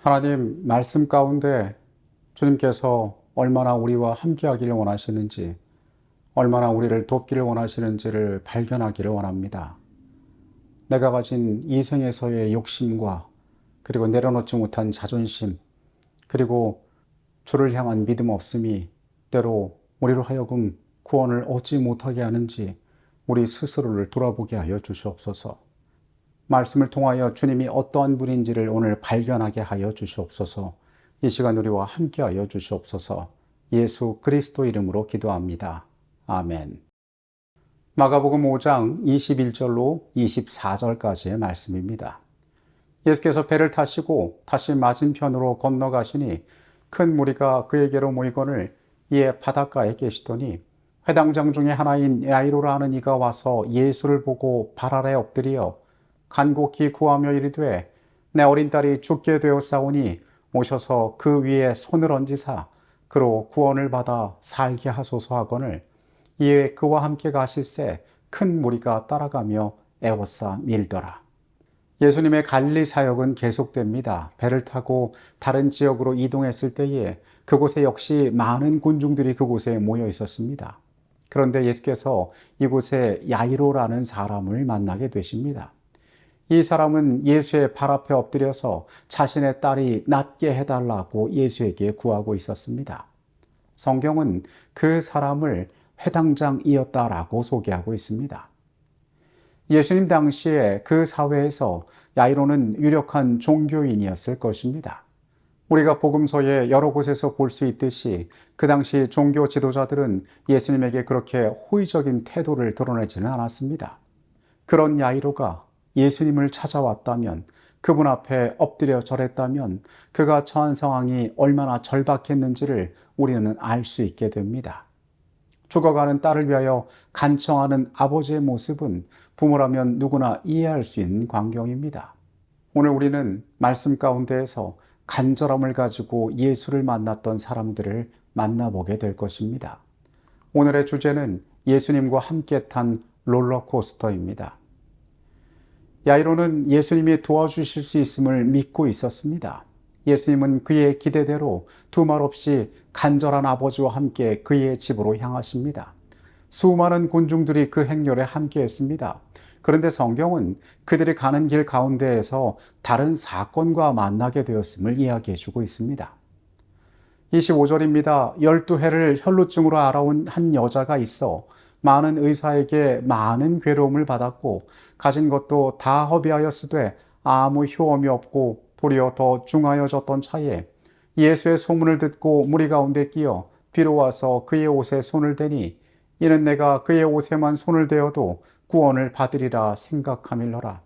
하나님 말씀 가운데 주님께서 얼마나 우리와 함께하기를 원하시는지, 얼마나 우리를 돕기를 원하시는지를 발견하기를 원합니다. 내가 가진 이 생에서의 욕심과 그리고 내려놓지 못한 자존심, 그리고 주를 향한 믿음 없음이 때로 우리로 하여금 구원을 얻지 못하게 하는지 우리 스스로를 돌아보게 하여 주시옵소서. 말씀을 통하여 주님이 어떠한 분인지를 오늘 발견하게 하여 주시옵소서. 이 시간 우리와 함께 하여 주시옵소서. 예수 그리스도 이름으로 기도합니다. 아멘. 마가복음 5장 21절로 24절까지의 말씀입니다. 예수께서 배를 타시고 다시 맞은편으로 건너가시니 큰 무리가 그에게로 모이거늘 이에 바닷가에 계시더니 회당장 중에 하나인 야이로라 하는 이가 와서 예수를 보고 발 아래 엎드려 간곡히 구하며 이르되 내 어린 딸이 죽게 되었사오니 오셔서 그 위에 손을 얹으사 그로 구원을 받아 살게 하소서 하거늘 이에 그와 함께 가실새 큰 무리가 따라가며 애워싸 밀더라. 예수님의 갈릴리 사역은 계속됩니다. 배를 타고 다른 지역으로 이동했을 때에 그곳에 역시 많은 군중들이 그곳에 모여 있었습니다. 그런데 예수께서 이곳에 야이로라는 사람을 만나게 되십니다. 이 사람은 예수의 발 앞에 엎드려서 자신의 딸이 낫게 해달라고 예수에게 구하고 있었습니다. 성경은 그 사람을 회당장이었다라고 소개하고 있습니다. 예수님 당시에 그 사회에서 야이로는 유력한 종교인이었을 것입니다. 우리가 복음서에 여러 곳에서 볼 수 있듯이 그 당시 종교 지도자들은 예수님에게 그렇게 호의적인 태도를 드러내지는 않았습니다. 그런 야이로가 예수님을 찾아왔다면, 그분 앞에 엎드려 절했다면 그가 처한 상황이 얼마나 절박했는지를 우리는 알 수 있게 됩니다. 죽어가는 딸을 위하여 간청하는 아버지의 모습은 부모라면 누구나 이해할 수 있는 광경입니다. 오늘 우리는 말씀 가운데에서 간절함을 가지고 예수를 만났던 사람들을 만나보게 될 것입니다. 오늘의 주제는 예수님과 함께 탄 롤러코스터입니다. 야이로는 예수님이 도와주실 수 있음을 믿고 있었습니다. 예수님은 그의 기대대로 두말 없이 간절한 아버지와 함께 그의 집으로 향하십니다. 수많은 군중들이 그 행렬에 함께 했습니다. 그런데 성경은 그들이 가는 길 가운데에서 다른 사건과 만나게 되었음을 이야기해 주고 있습니다. 25절입니다. 12해를 혈루증으로 앓아온 한 여자가 있어 많은 의사에게 많은 괴로움을 받았고 가진 것도 다 허비하였으되 아무 효험이 없고 도리어 더 중하여졌던 차에 예수의 소문을 듣고 무리 가운데 끼어 뒤로 와서 그의 옷에 손을 대니 이는 내가 그의 옷에만 손을 대어도 구원을 받으리라 생각함일러라.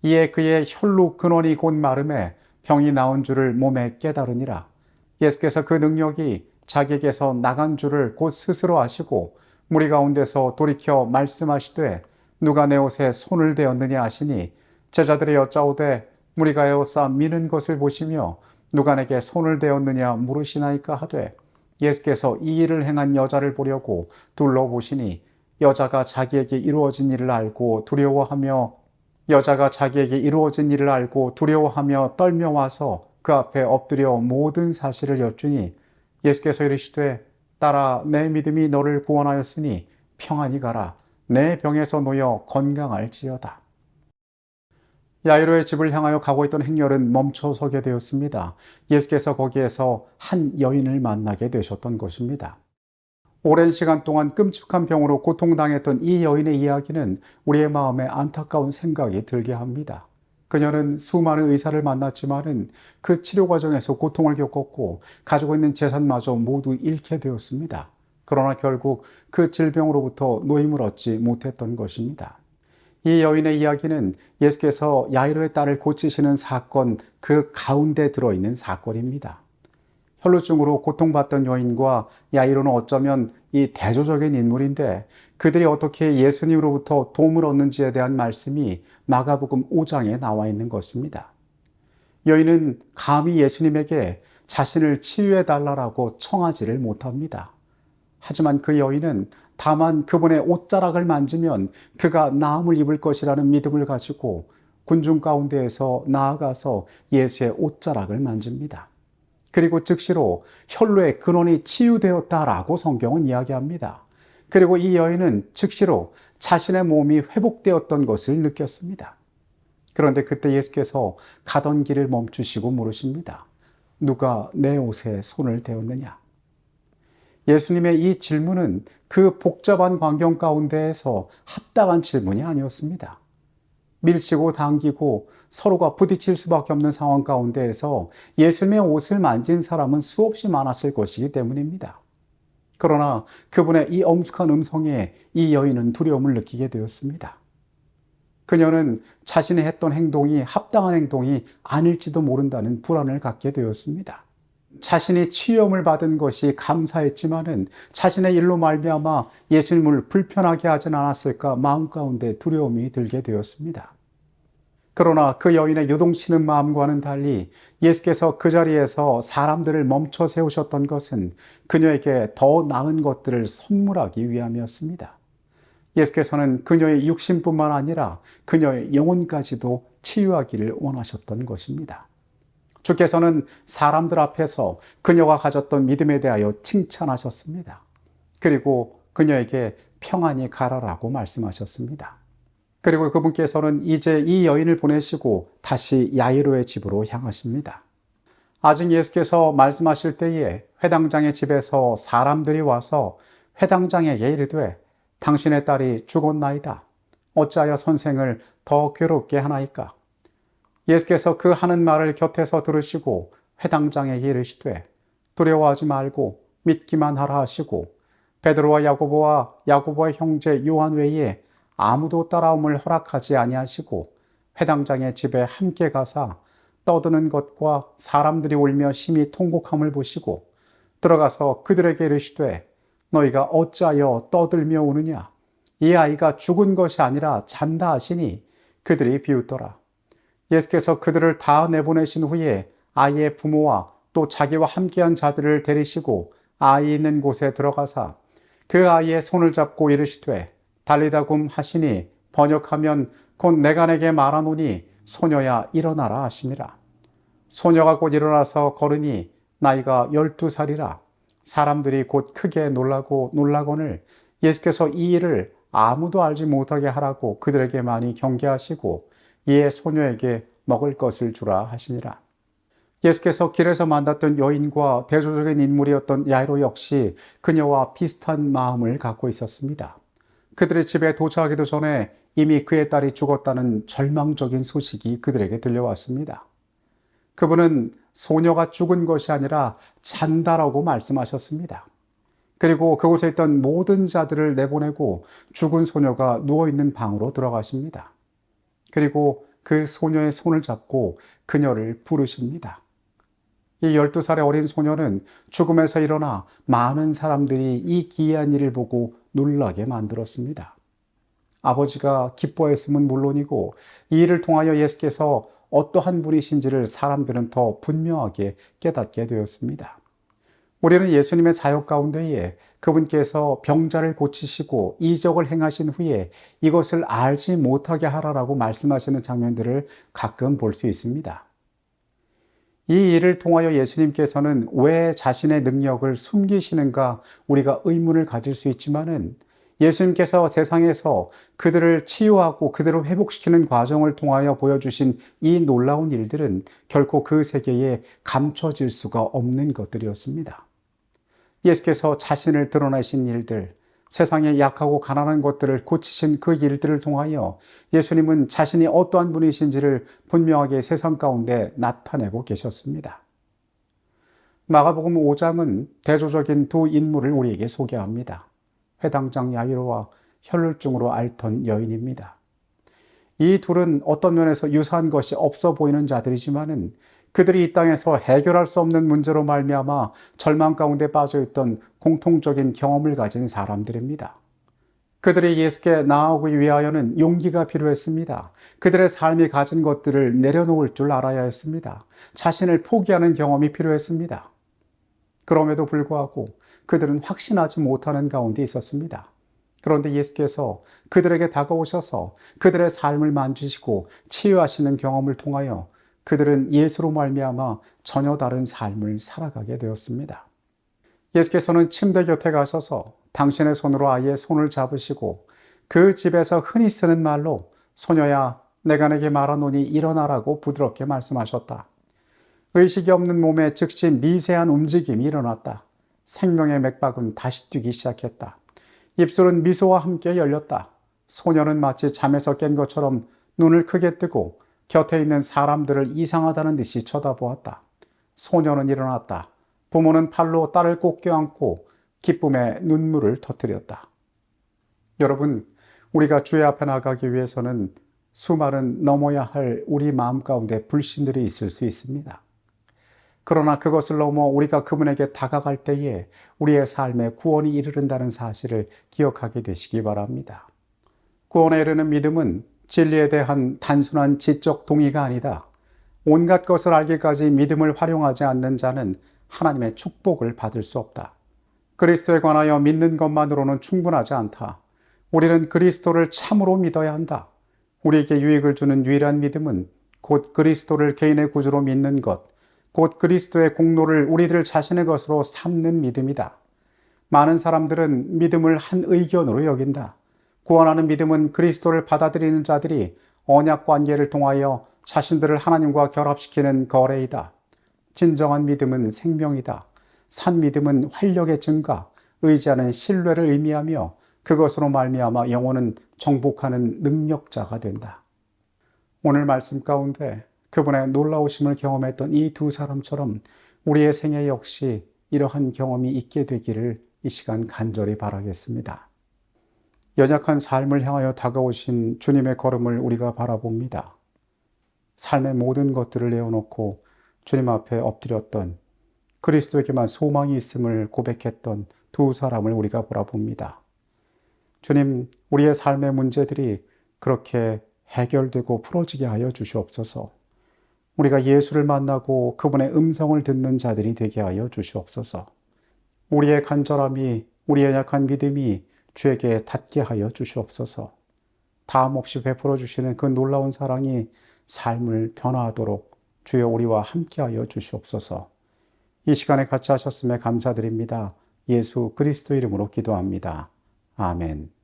이에 그의 혈루 근원이 곧 마름에 병이 나은 줄을 몸에 깨달으니라. 예수께서 그 능력이 자기에게서 나간 줄을 곧 스스로 아시고 무리 가운데서 돌이켜 말씀하시되 누가 내 옷에 손을 대었느냐 하시니 제자들이 여짜오되 무리가 에워싸 미는 것을 보시며 누가 내게 손을 대었느냐 물으시나이까 하되 예수께서 이 일을 행한 여자를 보려고 둘러보시니 여자가 자기에게 이루어진 일을 알고 두려워하며 떨며 와서 그 앞에 엎드려 모든 사실을 여쭈니 예수께서 이르시되 딸아 내 믿음이 너를 구원하였으니 평안히 가라. 내 병에서 놓여 건강할지어다. 야이로의 집을 향하여 가고 있던 행렬은 멈춰서게 되었습니다. 예수께서 거기에서 한 여인을 만나게 되셨던 것입니다. 오랜 시간 동안 끔찍한 병으로 고통당했던 이 여인의 이야기는 우리의 마음에 안타까운 생각이 들게 합니다. 그녀는 수많은 의사를 만났지만은 그 치료 과정에서 고통을 겪었고 가지고 있는 재산마저 모두 잃게 되었습니다. 그러나 결국 그 질병으로부터 노임을 얻지 못했던 것입니다. 이 여인의 이야기는 예수께서 야이로의 딸을 고치시는 사건 그 가운데 들어있는 사건입니다. 혈루증으로 고통받던 여인과 야이로는 어쩌면 이 대조적인 인물인데 그들이 어떻게 예수님으로부터 도움을 얻는지에 대한 말씀이 마가복음 5장에 나와 있는 것입니다. 여인은 감히 예수님에게 자신을 치유해달라고 청하지를 못합니다. 하지만 그 여인은 다만 그분의 옷자락을 만지면 그가 나음을 입을 것이라는 믿음을 가지고 군중 가운데에서 나아가서 예수의 옷자락을 만집니다. 그리고 즉시로 혈루의 근원이 치유되었다라고 성경은 이야기합니다. 그리고 이 여인은 즉시로 자신의 몸이 회복되었던 것을 느꼈습니다. 그런데 그때 예수께서 가던 길을 멈추시고 물으십니다. 누가 내 옷에 손을 대었느냐? 예수님의 이 질문은 그 복잡한 광경 가운데에서 합당한 질문이 아니었습니다. 밀치고 당기고 서로가 부딪힐 수밖에 없는 상황 가운데에서 예수님의 옷을 만진 사람은 수없이 많았을 것이기 때문입니다. 그러나 그분의 이 엄숙한 음성에 이 여인은 두려움을 느끼게 되었습니다. 그녀는 자신이 했던 행동이 합당한 행동이 아닐지도 모른다는 불안을 갖게 되었습니다. 자신이 치유를 받은 것이 감사했지만은 자신의 일로 말미암아 예수님을 불편하게 하진 않았을까 마음 가운데 두려움이 들게 되었습니다. 그러나 그 여인의 요동치는 마음과는 달리 예수께서 그 자리에서 사람들을 멈춰 세우셨던 것은 그녀에게 더 나은 것들을 선물하기 위함이었습니다. 예수께서는 그녀의 육신뿐만 아니라 그녀의 영혼까지도 치유하기를 원하셨던 것입니다. 주께서는 사람들 앞에서 그녀가 가졌던 믿음에 대하여 칭찬하셨습니다. 그리고 그녀에게 평안히 가라라고 말씀하셨습니다. 그리고 그분께서는 이제 이 여인을 보내시고 다시 야이로의 집으로 향하십니다. 아직 예수께서 말씀하실 때에 회당장의 집에서 사람들이 와서 회당장에게 이르되 당신의 딸이 죽었나이다. 어찌하여 선생을 더 괴롭게 하나이까? 예수께서 그 하는 말을 곁에서 들으시고 회당장에게 이르시되 두려워하지 말고 믿기만 하라 하시고 베드로와 야고보의 형제 요한 외에 아무도 따라옴을 허락하지 아니하시고 회당장의 집에 함께 가사 떠드는 것과 사람들이 울며 심히 통곡함을 보시고 들어가서 그들에게 이르시되 너희가 어찌하여 떠들며 우느냐? 이 아이가 죽은 것이 아니라 잔다 하시니 그들이 비웃더라. 예수께서 그들을 다 내보내신 후에 아이의 부모와 또 자기와 함께한 자들을 데리시고 아이 있는 곳에 들어가사 그 아이의 손을 잡고 이르시되 달리다굼 하시니 번역하면 곧 내가 내게 말하노니 소녀야 일어나라 하시니라. 소녀가 곧 일어나서 걸으니 나이가 12살이라. 사람들이 곧 크게 놀라거늘 예수께서 이 일을 아무도 알지 못하게 하라고 그들에게 많이 경계하시고 이에 소녀에게 먹을 것을 주라 하시니라. 예수께서 길에서 만났던 여인과 대조적인 인물이었던 야이로 역시 그녀와 비슷한 마음을 갖고 있었습니다. 그들의 집에 도착하기도 전에 이미 그의 딸이 죽었다는 절망적인 소식이 그들에게 들려왔습니다. 그분은 소녀가 죽은 것이 아니라 잔다라고 말씀하셨습니다. 그리고 그곳에 있던 모든 자들을 내보내고 죽은 소녀가 누워있는 방으로 들어가십니다. 그리고 그 소녀의 손을 잡고 그녀를 부르십니다. 이 12살의 어린 소녀는 죽음에서 일어나 많은 사람들이 이 기이한 일을 보고 놀라게 만들었습니다. 아버지가 기뻐했음은 물론이고 이 일을 통하여 예수께서 어떠한 분이신지를 사람들은 더 분명하게 깨닫게 되었습니다. 우리는 예수님의 사역 가운데에 그분께서 병자를 고치시고 이적을 행하신 후에 이것을 알지 못하게 하라라고 말씀하시는 장면들을 가끔 볼 수 있습니다. 이 일을 통하여 예수님께서는 왜 자신의 능력을 숨기시는가 우리가 의문을 가질 수 있지만은 예수님께서 세상에서 그들을 치유하고 그들을 회복시키는 과정을 통하여 보여주신 이 놀라운 일들은 결코 그 세계에 감춰질 수가 없는 것들이었습니다. 예수께서 자신을 드러내신 일들, 세상에 약하고 가난한 것들을 고치신 그 일들을 통하여 예수님은 자신이 어떠한 분이신지를 분명하게 세상 가운데 나타내고 계셨습니다. 마가복음 5장은 대조적인 두 인물을 우리에게 소개합니다. 회당장 야이로와 혈루증으로 앓던 여인입니다. 이 둘은 어떤 면에서 유사한 것이 없어 보이는 자들이지만은 그들이 이 땅에서 해결할 수 없는 문제로 말미암아 절망 가운데 빠져있던 공통적인 경험을 가진 사람들입니다. 그들이 예수께 나아오기 위하여는 용기가 필요했습니다. 그들의 삶이 가진 것들을 내려놓을 줄 알아야 했습니다. 자신을 포기하는 경험이 필요했습니다. 그럼에도 불구하고 그들은 확신하지 못하는 가운데 있었습니다. 그런데 예수께서 그들에게 다가오셔서 그들의 삶을 만지시고 치유하시는 경험을 통하여 그들은 예수로 말미암아 전혀 다른 삶을 살아가게 되었습니다. 예수께서는 침대 곁에 가셔서 당신의 손으로 아이의 손을 잡으시고 그 집에서 흔히 쓰는 말로 소녀야 내가 내게 말하노니 일어나라고 부드럽게 말씀하셨다. 의식이 없는 몸에 즉시 미세한 움직임이 일어났다. 생명의 맥박은 다시 뛰기 시작했다. 입술은 미소와 함께 열렸다. 소녀는 마치 잠에서 깬 것처럼 눈을 크게 뜨고 곁에 있는 사람들을 이상하다는 듯이 쳐다보았다. 소녀는 일어났다. 부모는 팔로 딸을 꼭 껴안고 기쁨의 눈물을 터뜨렸다. 여러분, 우리가 주의 앞에 나가기 위해서는 수많은 넘어야 할 우리 마음 가운데 불신들이 있을 수 있습니다. 그러나 그것을 넘어 우리가 그분에게 다가갈 때에 우리의 삶에 구원이 이르른다는 사실을 기억하게 되시기 바랍니다. 구원에 이르는 믿음은 진리에 대한 단순한 지적 동의가 아니다. 온갖 것을 알기까지 믿음을 활용하지 않는 자는 하나님의 축복을 받을 수 없다. 그리스도에 관하여 믿는 것만으로는 충분하지 않다. 우리는 그리스도를 참으로 믿어야 한다. 우리에게 유익을 주는 유일한 믿음은 곧 그리스도를 개인의 구주로 믿는 것, 곧 그리스도의 공로를 우리들 자신의 것으로 삼는 믿음이다. 많은 사람들은 믿음을 한 의견으로 여긴다. 구원하는 믿음은 그리스도를 받아들이는 자들이 언약 관계를 통하여 자신들을 하나님과 결합시키는 거래이다. 진정한 믿음은 생명이다. 산 믿음은 활력의 증가, 의지하는 신뢰를 의미하며 그것으로 말미암아 영혼은 정복하는 능력자가 된다. 오늘 말씀 가운데 그분의 놀라우심을 경험했던 이 두 사람처럼 우리의 생애 역시 이러한 경험이 있게 되기를 이 시간 간절히 바라겠습니다. 연약한 삶을 향하여 다가오신 주님의 걸음을 우리가 바라봅니다. 삶의 모든 것들을 내어놓고 주님 앞에 엎드렸던 그리스도에게만 소망이 있음을 고백했던 두 사람을 우리가 바라봅니다. 주님, 우리의 삶의 문제들이 그렇게 해결되고 풀어지게 하여 주시옵소서. 우리가 예수를 만나고 그분의 음성을 듣는 자들이 되게 하여 주시옵소서. 우리의 간절함이, 우리의 약한 믿음이 주에게 닿게 하여 주시옵소서. 다음 없이 베풀어 주시는 그 놀라운 사랑이 삶을 변화하도록 주여 우리와 함께하여 주시옵소서. 이 시간에 같이 하셨음에 감사드립니다. 예수 그리스도 이름으로 기도합니다. 아멘.